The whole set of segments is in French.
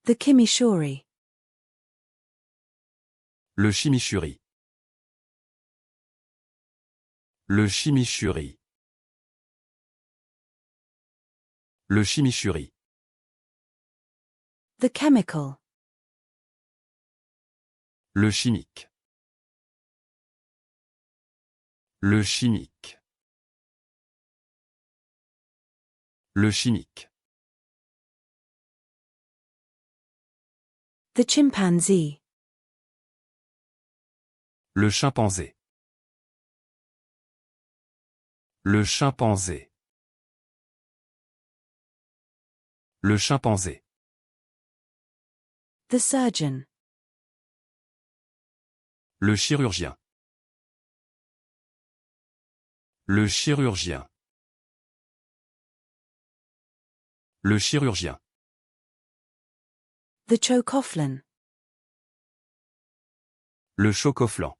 The chimichurri. Le chimichurri. Le chimichurri. Le chimichurri. The chemical. Le chimique. Le chimique. Le chimique. The chimpanzee. Le chimpanzé. Le chimpanzé. Le chimpanzé. The surgeon. Le chirurgien. Le chirurgien. Le chirurgien. The chocofflin. Le chocoflan.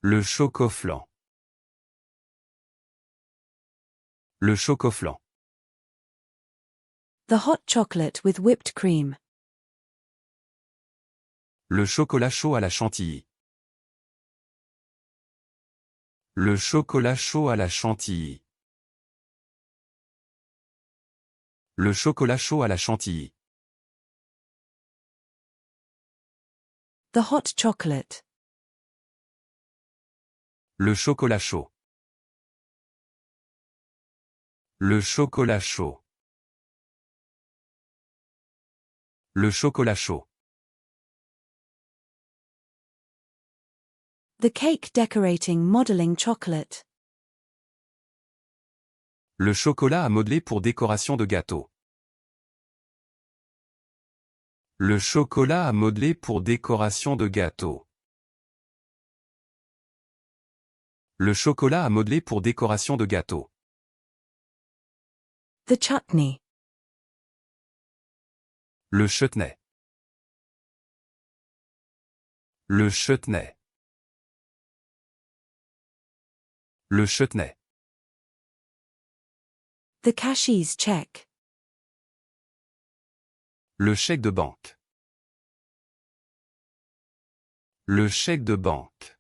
Le chocoflan. Le chocoflan. The hot chocolate with whipped cream. Le chocolat chaud à la chantilly. Le chocolat chaud à la chantilly. Le chocolat chaud à la chantilly. The hot chocolate. Le chocolat chaud. Le chocolat chaud. Le chocolat chaud. The cake decorating modeling chocolate. Le chocolat à modeler pour décoration de gâteau. Le chocolat à modeler pour décoration de gâteau. Le chocolat à modeler pour décoration de gâteau. The chutney. Le chutney. Le chutney. Le chutney. The cashier's check. Le chèque de banque. Le chèque de banque.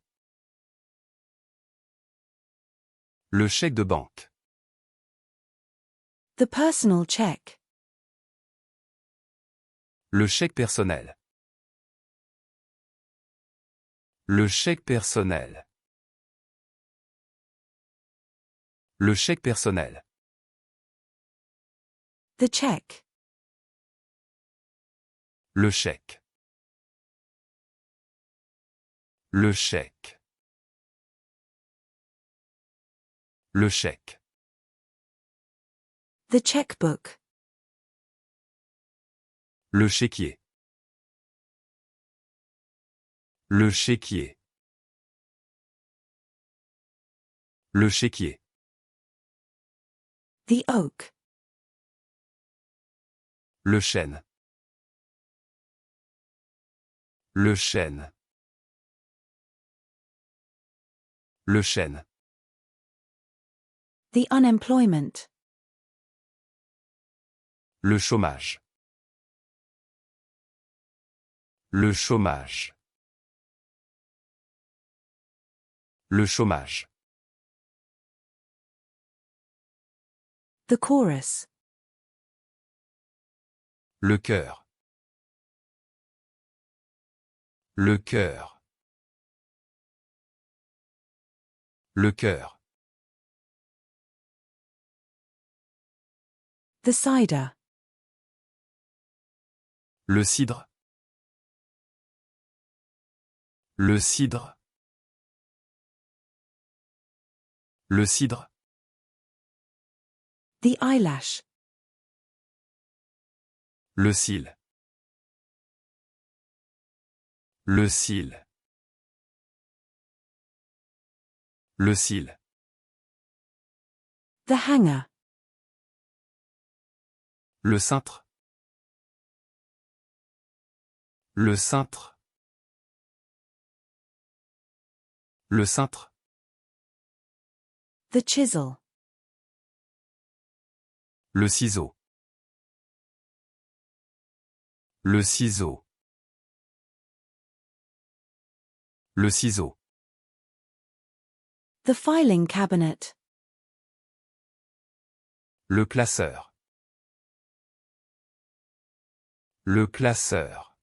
Le chèque de banque. The personal check. Le chèque personnel. Le chèque personnel. Le chèque personnel. The check. Le chèque. Le chèque. Le chèque. The checkbook. Le chéquier. Le chéquier. Le chéquier. The oak. Le chêne. Le chêne. Le chêne. The unemployment. Le chômage. Le chômage. Le chômage. The chorus. Le cœur. Le cœur. Le cœur. The cider. Le cidre. Le cidre. Le cidre. The eyelash. Le cil. Le cil. Le cil. The hanger. Le cintre. Le cintre. Le cintre. The chisel. Le ciseau. Le ciseau. Le ciseau. The filing cabinet. Le classeur. Le classeur.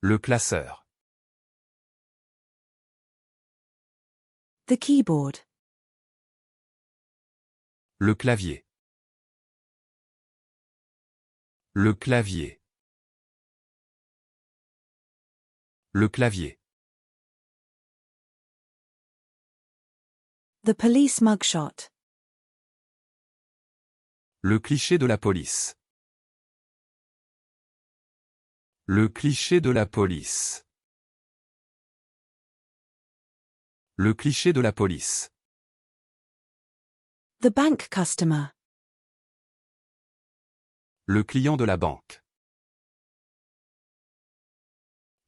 Le classeur. The keyboard. Le clavier. Le clavier. Le clavier. The police mugshot. Le cliché de la police. Le cliché de la police. Le cliché de la police. The bank customer. Le client de la banque.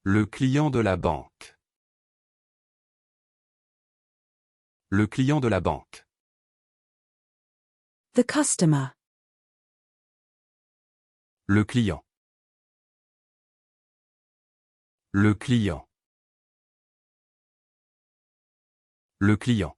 Le client de la banque. Le client de la banque. The customer. Le client. Le client. Le client.